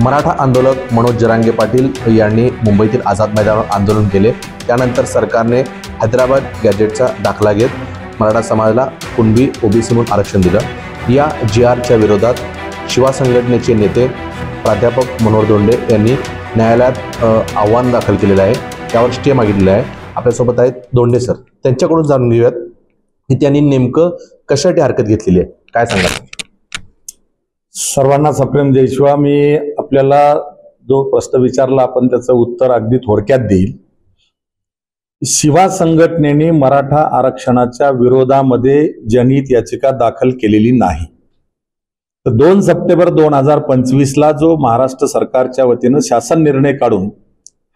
मराठा आंदोलक मनोज जरांगे पाटील यांनी मुंबईतील आझाद मैदानावर आंदोलन केले। त्यानंतर सरकारने हैदराबाद गॅजेटचा दाखला घेत मराठा समाजाला कुणबी ओबीसी म्हणून आरक्षण दिलं। या जी-आरच्या विरोधात शिवा संघटनेचे नेते प्राध्यापक मनोहर धोंडे यांनी न्यायालयात आव्हान दाखल केलेलं आहे, त्यावर स्टे मागितलेला आहे। आपल्यासोबत आहेत धोंडे सर, त्यांच्याकडून जाणून घेऊयात की त्यांनी नेमकं कशासाठी हरकत घेतलेली आहे, काय सांगा। सर्वांना सप्रेम जय शिवा। मी आपल्याला जो प्रश्न विचारला आपण त्याचं उत्तर अगदी थोडक्यात देईल। शिवा संघटनेने मराठा आरक्षणाच्या विरोधामध्ये जनहित याचिका दाखल केलेली नाही। तर 2 सप्टेंबर 2025 ला जो महाराष्ट्र सरकारच्या वतीनं शासन निर्णय काढून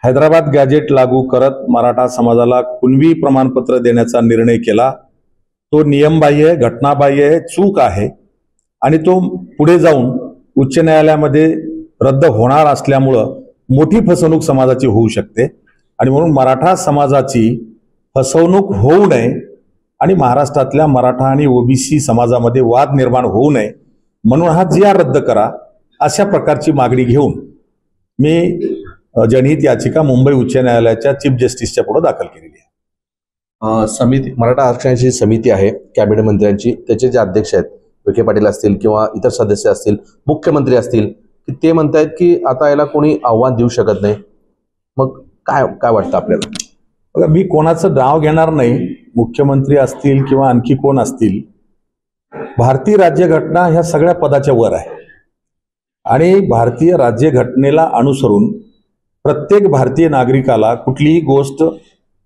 हैदराबाद गॅजेट लागू करत मराठा समाजाला कुणबी प्रमाणपत्र देण्याचा निर्णय केला, तो नियमबाह्य, घटनाबाह्य, चूक आहे आणि तो पुढे जाऊन उच्च न्यायालयामध्ये रद्द होणार असल्यामुळं मोठी फसवणूक समाजाची होऊ शकते आणि म्हणून मराठा समाजाची फसवणूक होऊ नये आणि महाराष्ट्रातल्या मराठा आणि ओबीसी समाजामध्ये वाद निर्माण होऊ नये म्हणून हा जी-आर रद्द करा अशा प्रकारची मागणी घेऊन मी जनहित याचिका मुंबई उच्च न्यायालयाच्या चीफ जस्टिसच्या पुढे दाखल केलेली आहे। समिती, मराठा आरक्षणाची समिती आहे कॅबिनेट मंत्र्यांची, त्याचे जे अध्यक्ष आहेत विखे पाटील असतील किंवा इतर सदस्य असतील, मुख्यमंत्री असतील, ते म्हणतायत की आता याला कोणी आव्हान देऊ शकत नाही। मग काय काय वाटतं आपल्याला? बघा, मी कोणाचं नाव घेणार नाही, मुख्यमंत्री असतील किंवा आणखी कोण असतील, भारतीय राज्यघटना ह्या सगळ्या पदाच्या वर आहे आणि भारतीय राज्यघटनेला अनुसरून प्रत्येक भारतीय नागरिकाला कुठलीही गोष्ट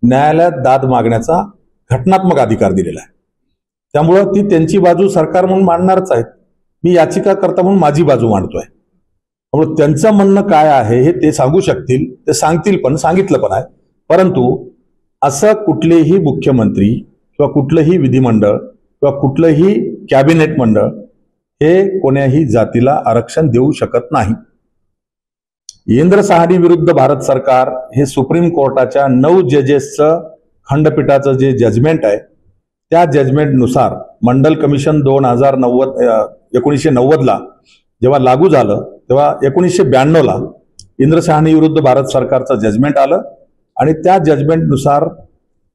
न्यायालयात दाद मागण्याचा घटनात्मक अधिकार दिलेला आहे। त्यामुळं ती त्यांची बाजू सरकार म्हणून मांडणारच आहेत। मी याचिकाकर्ता म्हणून माझी बाजू मांडतोय, त्यामुळे त्यांचं म्हणणं काय आहे हे ते सांगू शकतील, ते सांगतील, पण सांगितलं पण आहे। परंतु असं कुठलेही मुख्यमंत्री किंवा कुठलंही विधिमंडळ किंवा कुठलंही कॅबिनेट मंडळ हे कोण्याही जातीला आरक्षण देऊ शकत नाही। इंद्र साहनी विरुद्ध भारत सरकार हे सुप्रीम कोर्टाच्या 9 जजेसचं खंडपीठाचं जे जजमेंट आहे त्या जजमेंटनुसार मंडल कमिशन 1990 ला जेव्हा लागू झालं तेव्हा 1992 ला इंद्र साहनी विरुद्ध भारत सरकारचं जजमेंट आलं आणि त्या जजमेंटनुसार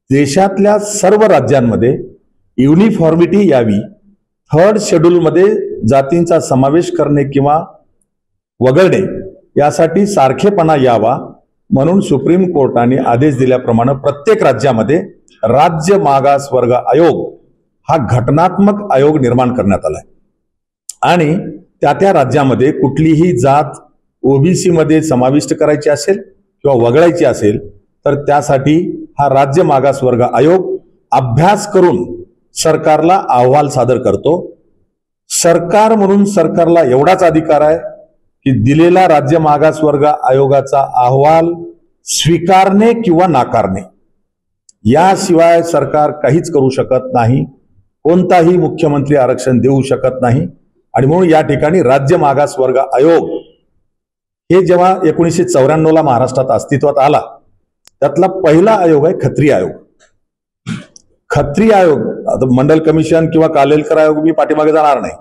देशातल्या सर्व राज्यांमध्ये युनिफॉर्मिटी यावी, 3rd शेड्यूलमध्ये जातींचा समावेश करणे किंवा वगळणे यासाठी सारखेपणा यावा म्हणून सुप्रीम कोर्टाने आदेश दिल्याप्रमाणे प्रत्येक राज्यामध्ये राज्य मागासवर्ग आयोग हा घटनात्मक आयोग निर्माण करण्यात आलाय आणि त्या राज्यामध्ये कुठलीही जात ओबीसी मध्ये समाविष्ट करायची असेल किंवा वगळायची असेल तर त्यासाठी हा राज्य मागासवर्ग आयोग अभ्यास करून सरकारला अहवाल सादर करतो। सरकार म्हणून सरकारला एवढाच अधिकार आहे की दिलेला राज्य मागासवर्ग आयोगाचा अहवाल स्वीकारणे किंवा नाकारणे याशिवाय सरकार काहीच करू शकत नाही, कोणताही मुख्यमंत्री आरक्षण देऊ शकत नाही। आणि म्हणून या ठिकाणी राज्य मागासवर्ग आयोग हे जेव्हा 1994 ला महाराष्ट्रात अस्तित्वात आला त्यातला पहिला आयोग आहे खत्री आयोग। खत्री आयोग, आता मंडल कमिशन किंवा कालेलकर आयोग मी पाठीमागे जाणार नाही,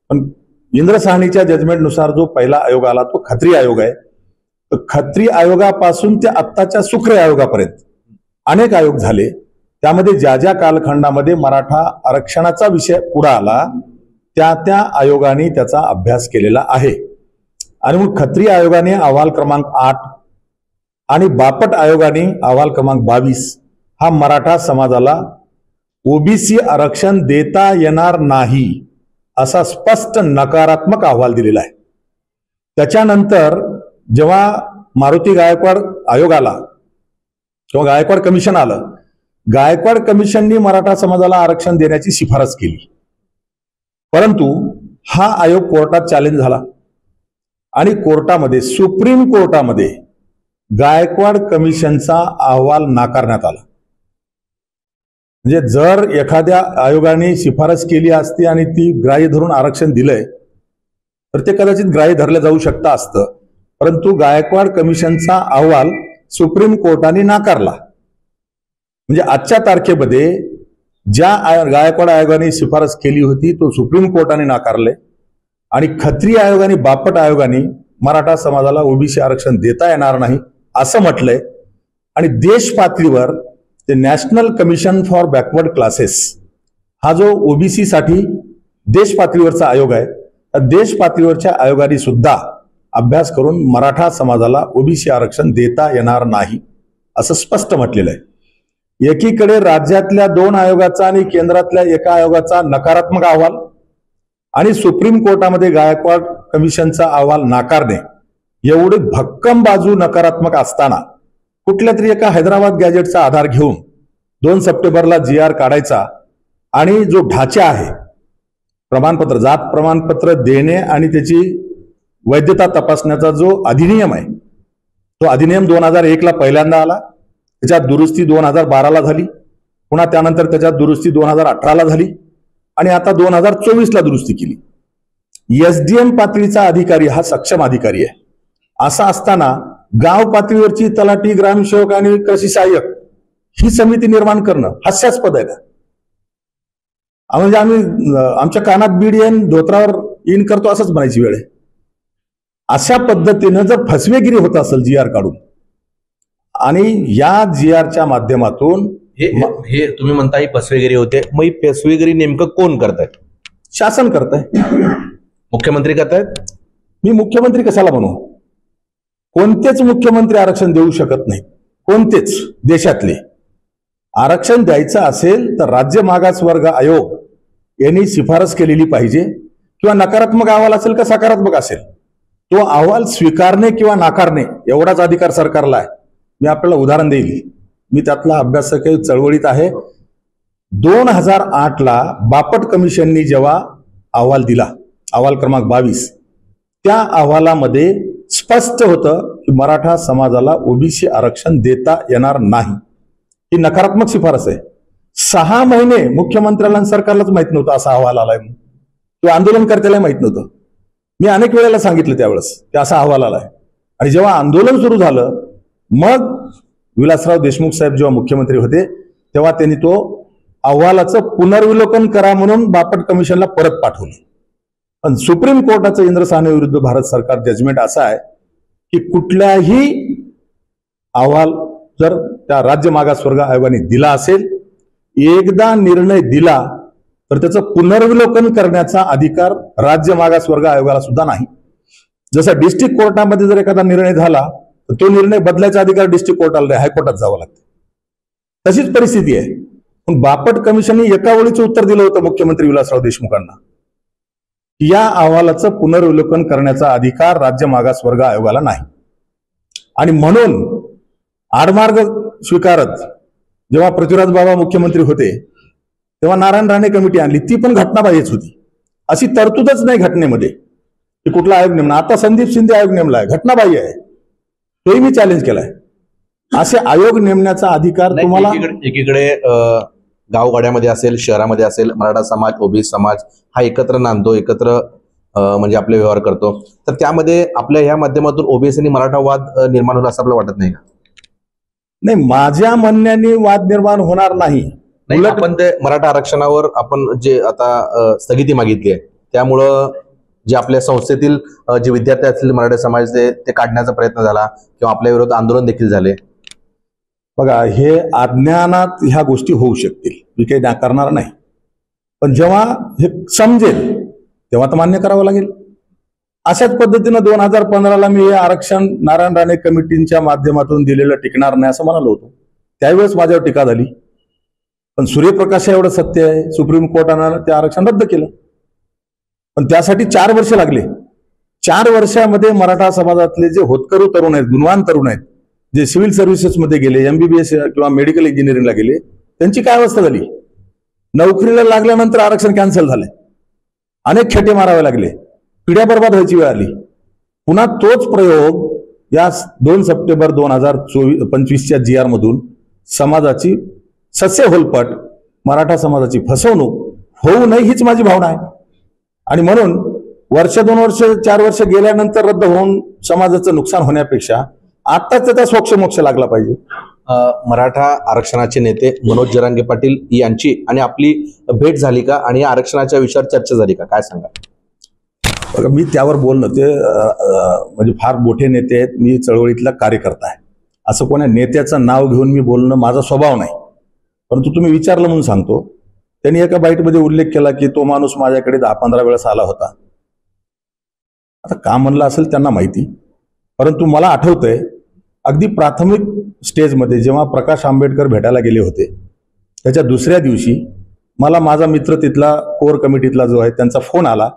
पण इंद्र साहनीच्या जजमेंटनुसार जो पहिला आयोग आला तो खत्री आयोग आहे। तर खत्री आयोगापासून ते आत्ताच्या सुक्रे आयोगापर्यंत अनेक आयोग झाले, त्यामध्ये ज्या ज्या कालखंडामध्ये मराठा आरक्षणाचा विषय पुढे आला त्या आयोगाने त्याचा अभ्यास केलेला आहे। आणि मग खत्री आयोगाने अहवाल क्रमांक 8 आणि बापट आयोगाने अहवाल क्रमांक 22 हा मराठा समाजाला ओबीसी आरक्षण देता येणार नाही असा स्पष्ट नकारात्मक अहवाल दिलेला आहे। त्याच्यानंतर जेव्हा मारुती गायकवाड आयोग आला किंवा गायकवाड कमिशन आलं, गायकवाड कमिशननी मराठा समाजाला आरक्षण देण्याची शिफारस केली, परंतु हा आयोग कोर्टात चॅलेंज झाला आणि कोर्टामध्ये, सुप्रीम कोर्टामध्ये गायकवाड कमिशनचा अहवाल नाकारण्यात आला। म्हणजे जर एखाद्या आयोगाने शिफारस केली असती आणि ती ग्राह्य धरून आरक्षण दिलंय तर ते कदाचित ग्राह्य धरलं जाऊ शकतं असतं, परंतु गायकवाड कमिशनचा अहवाल सुप्रीम कोर्टाने नाकारला। म्हणजे आजच्या तारखेमध्ये ज्या गायकवाड आयोगाने शिफारस केली होती तो सुप्रीम कोर्टाने नाकारले आणि खत्री आयोग आणि बापट आयोगाने मराठा समाजाला ओबीसी आरक्षण देता येणार नाही असं म्हटलंय. आणि देश पातळीवर ते national commission for backward classes हा जो ओबीसी साठी देश पातळीवरचा आयोग आहे, त्या देश पातळीवरच्या आयोगाने सुद्धा अभ्यास करून मराठा समाजाला ओबीसी आरक्षण देता येणार नाही असं स्पष्ट म्हटलेलं आहे. एकीकडे राज्यातल्या 2 आयोगाचा आणि केंद्रातल्या एका आयोगाचा नकारात्मक अहवाल आणि सुप्रीम कोर्टामध्ये गायकवाड कमिशनचा अहवाल नाकारणे एवढी भक्कम बाजू नकारात्मक असताना कुठल्या तरी एका हैदराबाद गॅजेटचा आधार घेऊन 2 सप्टेंबरला GR काढायचा आणि जो ढाचा आहे प्रमाणपत्र, जात प्रमाणपत्र देणे आणि त्याची वैधता तपासण्याचा जो अधिनियम आहे, तो अधिनियम 2001 ला पहिल्यांदा आला. त्याच्यात दुरुस्ती 2012 झाली, पुन्हा त्यानंतर त्याच्यात दुरुस्ती 2018 झाली आणि आता 2024 ला दुरुस्ती केली. SDM पातळीचा अधिकारी हा सक्षम अधिकारी आहे. असं असताना गाव पातळीवरची तलाठी, ग्रामसेवक आणि कृषी सहाय्यक ही समिती निर्माण करणं हास्यास्पद आहे का? म्हणजे आम्ही आमच्या कानात बीड येईन धोत्रावर इन करतो असंच म्हणायची वेळ आहे. अशा पद्धतीनं जर फसवेगिरी होत असेल GR काढून आणि या GRच्या माध्यमातून हे तुम्ही म्हणता ही फसवेगिरी होते, मग ही फसवेगिरी नेमकं कोण करतायत? शासन करताय, मुख्यमंत्री करतायत. मी मुख्यमंत्री कशाला म्हणू? कोणतेच मुख्यमंत्री आरक्षण देऊ शकत नाही. कोणतेच देशातले आरक्षण द्यायचं असेल तर राज्य मागासवर्ग आयोग यांनी शिफारस केलेली पाहिजे, किंवा नकारात्मक अहवाल असेल का सकारात्मक असेल तो अहवाल स्वीकारणे किंवा नाकारणे एवढाच अधिकार सरकारला आहे. मी आपल्याला उदाहरण देईल. मी त्यातला अभ्यासक चळवळीत आहे. 2008 ला बापट कमिशननी जेव्हा अहवाल दिला, अहवाल क्रमांक 22, त्या अहवालामध्ये स्पष्ट होतं की मराठा समाजाला ओबीसी आरक्षण देता येणार नाही. ही नकारात्मक शिफारस आहे. 6 महिने मुख्यमंत्र्याला आणि सरकारलाच माहित नव्हतं असा अहवाल आलाय, तो आंदोलनकर्त्याला माहित नव्हतं. मी अनेक वेळेला सांगितलं त्यावेळेस की असा अहवाल आलाय. आणि जेव्हा आंदोलन सुरू झालं, मग विलासराव देशमुख साहेब जेव्हा मुख्यमंत्री होते तेव्हा त्यांनी तो अहवालाचं पुनर्विलोकन करा म्हणून बापट कमिशनला परत पाठवलं. पण सुप्रीम कोर्टाचं इंद्र साहनी विरुद्ध भारत सरकार जजमेंट असा आहे की कुठल्याही अहवाल जर त्या राज्य मागासवर्ग आयोगाने दिला असेल, एकदा निर्णय दिला तर त्याचं पुनर्विलोकन करण्याचा अधिकार राज्य मागासवर्ग आयोगाला सुद्धा नाही. जसं डिस्ट्रिक्ट कोर्टामध्ये जर एखादा निर्णय झाला तर तो निर्णय बदलायचा अधिकार डिस्ट्रिक्ट कोर्टाला नाही, हायकोर्टात जावं लागतं. तशीच परिस्थिती आहे. पण बापट कमिशनने एका ओळीचं उत्तर दिलं होतं मुख्यमंत्री विलासराव देशमुखांना, या अहवालाचं पुनर्विलोकन करण्याचा अधिकार राज्य मागासवर्ग आयोगाला नाही. आणि म्हणून आडमार्ग स्वीकारत जेव्हा पृथ्वीराज बाबा मुख्यमंत्री होते तेव्हा नारायण राणे कमिटी आणली, ती पण घटनाबाह्यच होती. अशी तरतूदच नाही घटनेमध्ये की कुठला आयोग नेमला. आता संदीप शिंदे आयोग नेमलाय, घटनाबाह्य आहे, तोही मी चॅलेंज केलाय. असे आयोग नेमण्याचा अधिकार तुम्हाला एकीकडे गावगाड्यामध्ये असेल, शहरामध्ये असेल, मराठा समाज, ओबीसी समाज हा एकत्र नांदतो, एकत्र म्हणजे आपले व्यवहार करतो. तर त्यामध्ये आपल्या ह्या माध्यमातून ओबीसी आणि मराठा वाद निर्माण होईल असं आपल्याला वाटत नाही का? नाही, माझ्या म्हणण्याने वाद निर्माण होणार नाही. आपण ते मराठा आरक्षणावर आपण जे आता स्थगिती मागितली आहे त्यामुळं जे आपल्या संस्थेतील जे विद्यार्थी असतील मराठा समाज ते काढण्याचा प्रयत्न झाला किंवा आपल्या विरोधात आंदोलन देखील झाले. बघा, हे अज्ञानात ह्या गोष्टी होऊ शकतील, मी काही नाकारणार नाही. पण जेव्हा हे समजेल तेव्हा तर मान्य करावं लागेल. अशाच पद्धतीनं 2015ला मी हे आरक्षण नारायण राणे कमिटीच्या माध्यमातून दिलेलं टिकणार नाही असं म्हणालो होतो. त्यावेळेस माझ्यावर टीका झाली. पण सूर्यप्रकाश एवढं सत्य आहे, सुप्रीम कोर्टानं ते आरक्षण रद्द केलं. पण त्यासाठी 4 वर्ष लागले. 4 वर्षामध्ये मराठा समाजातले जे होतकरू तरुण आहेत, गुणवान तरुण आहेत, जे सिव्हिल सर्व्हिसेसमध्ये गेले, MBBS किंवा मेडिकल इंजिनिअरिंगला गेले, त्यांची काय अवस्था झाली? नोकरीला लागल्यानंतर आरक्षण कॅन्सल झालंय. अनेक खेटे मारावे लागले, पिढ्या बर्बाद व्हायची वेळ आली. पुन्हा तोच प्रयोग या 2 सप्टेंबर 2025च्या GR मधून समाजाची सस्य होलपट, मराठा समाजाची फसवणूक होऊ नये हीच माझी भावना आहे. आणि म्हणून वर्ष, 2 वर्ष, 4 वर्ष गेल्यानंतर रद्द होऊन समाजाचं नुकसान होण्यापेक्षा आत्ताच त्याचा सोक्ष लागला पाहिजे. मराठा आरक्षणाचे नेते मनोज जरांगे पाटील यांची आणि आपली भेट झाली का आणि या आरक्षणाच्या विषयावर चर्चा झाली का, काय सांगा? बघा, मी त्यावर बोलणं ते म्हणजे फार मोठे नेते आहेत, मी चळवळीतला कार्यकर्ता आहे, असं कोणा नेत्याचं नाव घेऊन मी बोलणं माझा स्वभाव नाही. परंतु तुम्ही विचारलं म्हणून सांगतो, त्यांनी एका बाईटमध्ये उल्लेख केला की तो माणूस माझ्याकडे 10-15 वेळेस आला होता. आता का म्हणलं असेल त्यांना माहिती, परंतु मला आठवतंय अगदी प्राथमिक स्टेजमध्ये जेव्हा प्रकाश आंबेडकर भेटायला गेले होते, त्याच्या दुसऱ्या दिवशी मला माझा मित्र तिथला कोर कमिटीतला जो आहे त्यांचा फोन आला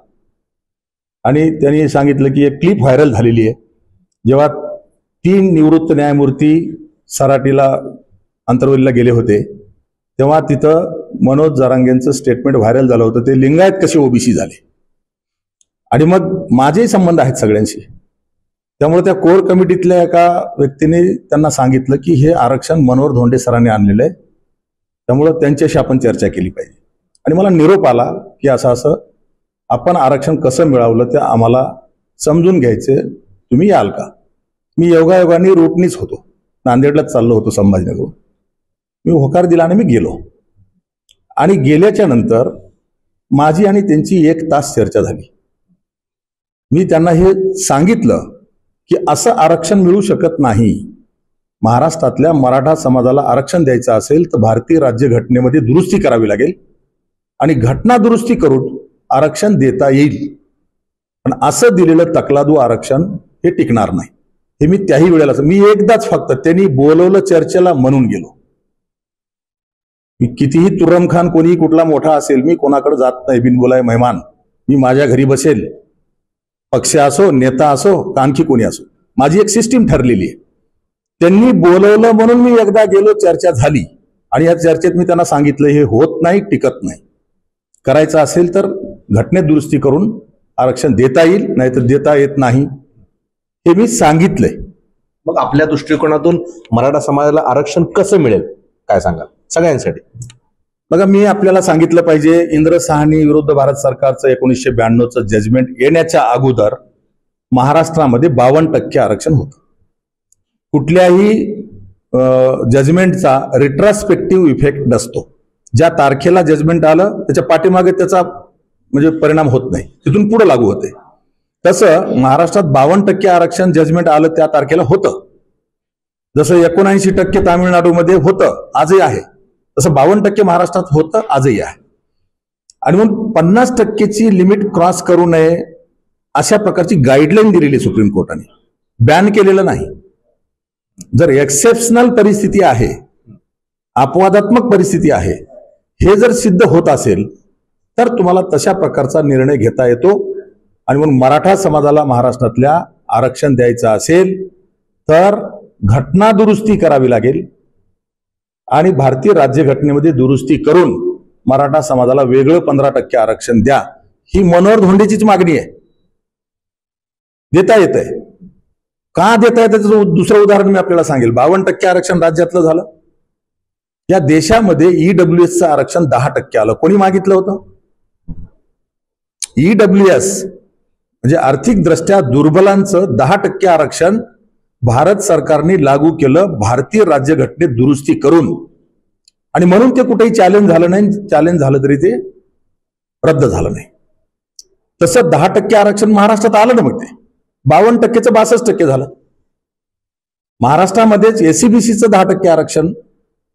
आणि त्यांनी सांगितलं की एक क्लिप व्हायरल झालेली आहे. जेव्हा 3 निवृत्त न्यायमूर्ती सराटीला अंतर्वेलीला गेले होते, तेव्हा तिथं मनोज जरांगेंचं स्टेटमेंट व्हायरल झालं होतं, ते लिंगायत कसे ओबीसी झाले. आणि मग माझेही संबंध आहेत सगळ्यांशी, त्यामुळे त्या कोर कमिटीतल्या एका व्यक्तीने त्यांना सांगितलं की हे आरक्षण मनोहर धोंडे सरांनी आणलेलं आहे, त्यामुळं त्यांच्याशी आपण चर्चा केली पाहिजे. आणि मला निरोप आला की असं असं आपण आरक्षण कसं मिळवलं ते आम्हाला समजून घ्यायचे, तुम्ही याल का. मी योगायोगाने रोटणीच होतो, नांदेडलाच चाललो होतो संभाजीनगरहून. मी होकार दिला आणि मी गेलो. आणि गेल्याच्या नंतर माझी आणि त्यांची 1 तास चर्चा झाली. मी त्यांना हे सांगितलं की असं आरक्षण मिळू शकत नाही. महाराष्ट्रातल्या मराठा समाजाला आरक्षण द्यायचं असेल तर भारतीय राज्यघटनेमध्ये दुरुस्ती करावी लागेल आणि घटना दुरुस्ती करून आरक्षण देता येईल. पण असं दिलेलं तकलादू आरक्षण हे टिकणार नाही. हे मी त्याही वेळेला, मी एकदाच फक्त त्यांनी बोलवलं चर्चेला म्हणून गेलो. मी कितीही तुरमखान कोणीही कुठला मोठा असेल, मी कोणाकडे जात नाही बिनबोलाय मेहमान. मी माझ्या घरी बसेल, पक्ष असो, नेता असो, का आणखी कोणी असो, माझी एक सिस्टीम ठरलेली आहे. त्यांनी बोलवलं म्हणून मी एकदा गेलो, चर्चा झाली आणि या चर्चेत मी त्यांना सांगितलं हे होत नाही, टिकत नाही. करायचं असेल तर घटनेत दुरुस्ती करून आरक्षण देता येईल, नाही तर देता येत नाही, हे मी सांगितलंय. मग आपल्या दृष्टिकोनातून मराठा समाजाला आरक्षण कसं मिळेल, काय सांगाल सगळ्यांसाठी? बघा, मी आपल्याला सांगितलं पाहिजे, इंद्र साहनी विरुद्ध भारत सरकारचं 1992चं जजमेंट येण्याच्या अगोदर महाराष्ट्रामध्ये 52% आरक्षण होतं. कुठल्याही जजमेंटचा रिट्रॉस्पेक्टिव्ह इफेक्ट नसतो. ज्या तारखेला जजमेंट आलं त्याच्या पाठीमागे त्याचा म्हणजे परिणाम होत नाही, तिथून पुढे लागू होते. तसं महाराष्ट्रात 52% आरक्षण जजमेंट आलं त्या तारखेला होतं. जसं 79% तामिळनाडूमध्ये होतं, आजही आहे, तसं 52% महाराष्ट्रात होतं, आजही आहे. आणि मग 50%ची लिमिट क्रॉस करू नये अशा प्रकारची गाईडलाईन दिलेली सुप्रीम कोर्टाने, बॅन केलेलं नाही. जर एक्सेप्शनल परिस्थिती आहे, अपवादात्मक परिस्थिती आहे, हे जर सिद्ध होत असेल तर तुम्हाला तशा प्रकारचा निर्णय घेता येतो. आणि म्हणून मराठा समाजाला महाराष्ट्रातल्या आरक्षण द्यायचं असेल तर घटना दुरुस्ती करावी लागेल आणि भारतीय राज्यघटनेमध्ये दुरुस्ती करून मराठा समाजाला वेगळं 15% आरक्षण द्या, ही मनोहर धोंडेचीच मागणी आहे. देता येत आहे. का देता येतं त्याचं दुसरं उदाहरण मी आपल्याला सांगेल. 52% आरक्षण राज्यातलं झालं. या देशामध्ये ईडब्ल्यूएसचं आरक्षण 10% आलं. कोणी मागितलं होतं? ईडब्ल्यूएस म्हणजे आर्थिक दृष्ट्या दुर्बलांचं 10% आरक्षण भारत सरकारने लागू केलं भारतीय राज्यघटनेत दुरुस्ती करून. आणि म्हणून ते कुठेही चॅलेंज झालं नाही. चॅलेंज झालं तरी ते रद्द झालं नाही. तसं 10% आरक्षण महाराष्ट्रात आलं ना, मग ते 52%चं 62% झालं. महाराष्ट्रामध्येच एससीबीसीचं 10% आरक्षण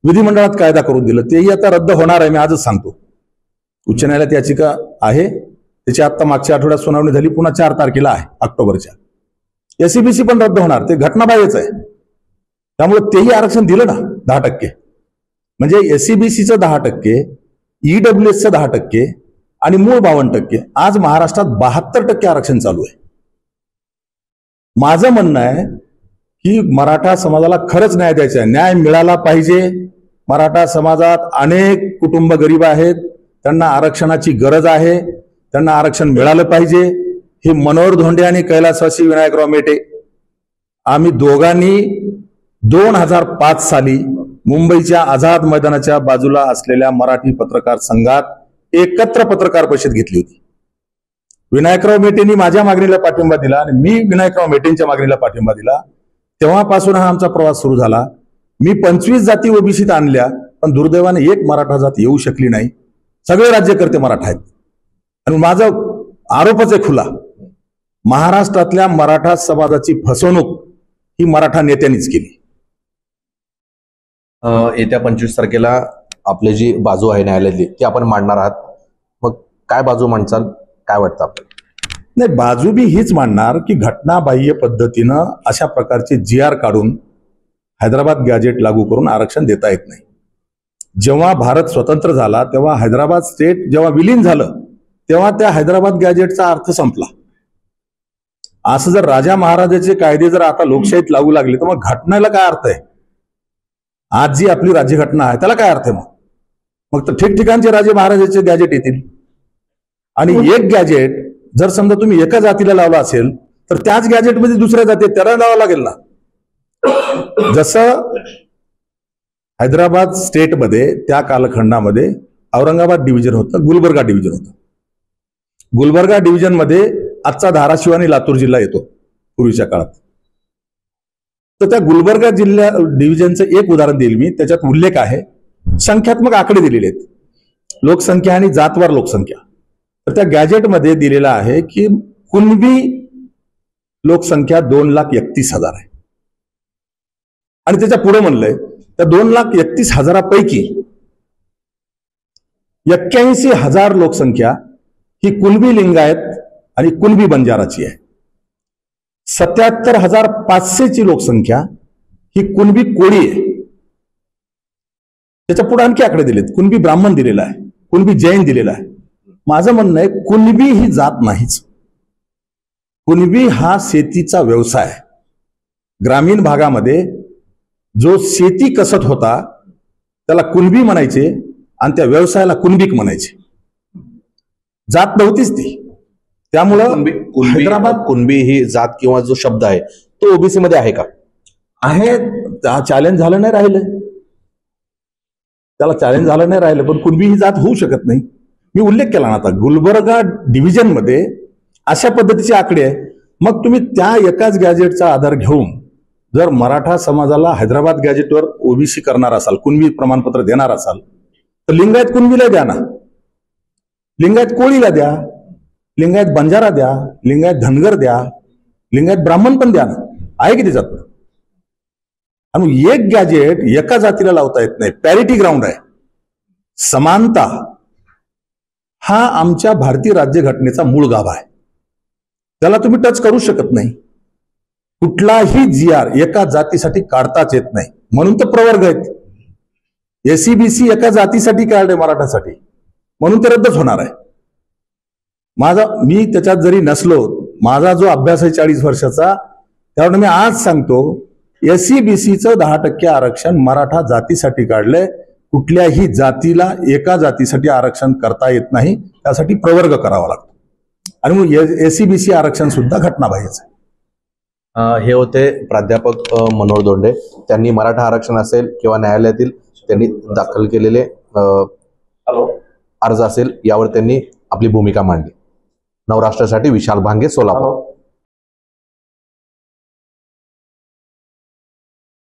विधिमंडळात कायदा करून दिलं, तेही आता रद्द होणार आहे. मी आजच सांगतो, उच्च न्यायालयात याचिका आहे, त्याची आता मागच्या आठवड्यात सुनावणी झाली, पुन्हा 4 तारखेला आहे ऑक्टोबरच्या. एससीबीसी पण रद्द होणार, ते घटनाबाह्यच आहे. त्यामुळे तेही आरक्षण दिलं ना 10%. म्हणजे एससीबीसीचं 10%, ईडब्ल्यूएसचं 10% आणि मूळ 52%. आज महाराष्ट्रात 72% आरक्षण चालू आहे. माझं म्हणणं आहे की मराठा समाजाला खरंच न्याय द्यायचा आहे, न्याय मिळाला पाहिजे. मराठा समाजात अनेक कुटुंब गरीब आहेत, त्यांना आरक्षणाची गरज आहे, त्यांना आरक्षण मिळालं पाहिजे. हे मनोहर धोंडे आणि कैलासवासी विनायकराव मेटे आम्ही दोघांनी 2005 साली मुंबईच्या आझाद मैदानाच्या बाजूला असलेल्या मराठी पत्रकार संघात एकत्र पत्रकार परिषद घेतली होती. विनायकराव मेटेंनी माझ्या मागणीला पाठिंबा दिला आणि मी विनायकराव मेटेंच्या मागणीला पाठिंबा दिला. तेव्हापासून हा आमचा प्रवास सुरू झाला. मी 25 जाती ओबीसीत आणल्या, पण दुर्दैवाने एक मराठा जात येऊ शकली नाही. सगळे राज्यकर्ते मराठा आहेत. आणि माझा आरोपच आहे खुला महाराष्ट्रातल्या मराठा समाजाची फसवणूक ही मराठा नेत्यांनीच केली. येत्या 25 तारखेला आपली जी बाजू आहे न्यायालयातली ती आपण मांडणार आहात. मग काय बाजू मांडचाल, काय वाटतं आपल्याला? नाही, बाजू बी हीच मांडणार की घटनाबाह्य पद्धतीनं अशा प्रकारचे GR काढून हैदराबाद गॅजेट लागू करून आरक्षण देता येत नाही. जेव्हा भारत स्वतंत्र झाला तेव्हा हैदराबाद स्टेट जेव्हा विलीन झालं तेव्हा त्या हैदराबाद गॅजेटचा अर्थ संपला. असं जर राजा महाराजाचे कायदे जर आता लोकशाहीत लागू लागले तर मग घटनेला काय अर्थ आहे? आज जी आपली राज्यघटना आहे त्याला काय अर्थ आहे? मग तर ठिकठिकाणचे राजे महाराजाचे गॅजेट येतील. आणि एक गॅजेट जर समजा तुम्ही एका जातीला लावला असेल तर त्याच गॅजेटमध्ये दुसऱ्या जाती त्याला लावावं लागेल ना. जसं हैदराबाद स्टेटमध्ये त्या कालखंडामध्ये औरंगाबाद डिव्हिजन होतं, गुलबर्गा डिव्हिजन होतं. गुलबर्गा डिव्हिजन मध्ये आजचा धाराशिव आणि लातूर जिल्हा येतो पूर्वीच्या काळात. तर त्या गुलबर्गा जिल्हा डिव्हिजनचं एक उदाहरण देईल मी. त्याच्यात उल्लेख आहे, संख्यात्मक आकडे दिलेले आहेत, लोकसंख्या आणि जातवार लोकसंख्या. तर त्या गॅजेटमध्ये दिलेला आहे की कुणबी लोकसंख्या 2,31,000 आहे. आणि त्याच्या पुढे म्हणलंय त्या 2,31,000 81,000 लोकसंख्या ही कुणबी लिंगायत आणि कुणबी बंजाराची आहे. 77,500 ची लोकसंख्या ही कुणबी कोळी आहे. त्याच्या पुढे आणखी आकडे दिलेत, कुणबी ब्राह्मण दिलेला आहे, कुणबी जैन दिलेला आहे. माझं म्हणणं आहे कुणबी ही जात नाहीच. कुणबी हा शेतीचा व्यवसाय. ग्रामीण भागामध्ये जो शेती कसत होता त्याला कुणबी म्हणायचे आणि त्या व्यवसायाला कुणबिक म्हणायचे. जात नव्हतीच ती. त्यामुळं हैदराबाद कुणबी ही जात किंवा जो शब्द आहे तो ओबीसी मध्ये आहे का? आहे. चॅलेंज झालं नाही राहिलं, त्याला चॅलेंज झालं नाही राहिलं, पण कुणबी ही जात होऊ शकत नाही. मी उल्लेख केला ना आता गुलबर्गा डिव्हिजन मध्ये अशा पद्धतीचे आकडे आहे. मग तुम्ही त्या एकाच गॅजेटचा आधार घेऊन जर मराठा समाजाला हैदराबाद गॅजेटवर ओबीसी करणार असाल, कुणबी प्रमाणपत्र देणार असाल तर लिंगायत कुणबीला द्या ना, लिंगायत कोळीला द्या, लिंगायत बंजारा द्या, लिंगायत धनगर द्या, लिंगायत ब्राह्मण पण द्या ना. आहे की त्याच्यात? आणि एक गॅजेट एका जातीला लावता येत नाही. पॅरिटी ग्राउंड आहे. समानता हा आमच्या भारतीय राज्यघटनेचा मूळ गाभा आहे. त्याला तुम्ही टच करू शकत नाही. कुठलाही GR एका जातीसाठी काढताच येत नाही. म्हणून तर प्रवर्ग आहेत. SCBC एका जातीसाठी काढले, मराठासाठी, म्हणून ते रद्दच होणार आहे. मी त्याच्यात जरी नसलो, माझा जो अभ्यास आहे 40 वर्षाचा, त्यामुळे मी आज सांगतो SCBCचं 10% आरक्षण मराठा जातीसाठी काढलंय. कुठल्याही जातीला एका जातीसाठी आरक्षण करता येत नाही, त्यासाठी प्रवर्ग करावा लागतो. आणि मग SCBC आरक्षण सुद्धा घटनाबाह्यच आहे. हे होते प्राध्यापक मनोहर दोंडे. त्यांनी मराठा आरक्षण असेल किंवा न्यायालयातील त्यांनी दाखल केलेले अर्ज असेल यावर त्यांनी आपली भूमिका मांडली. नवराष्ट्रासाठी विशाल भांगे, सोलापूर.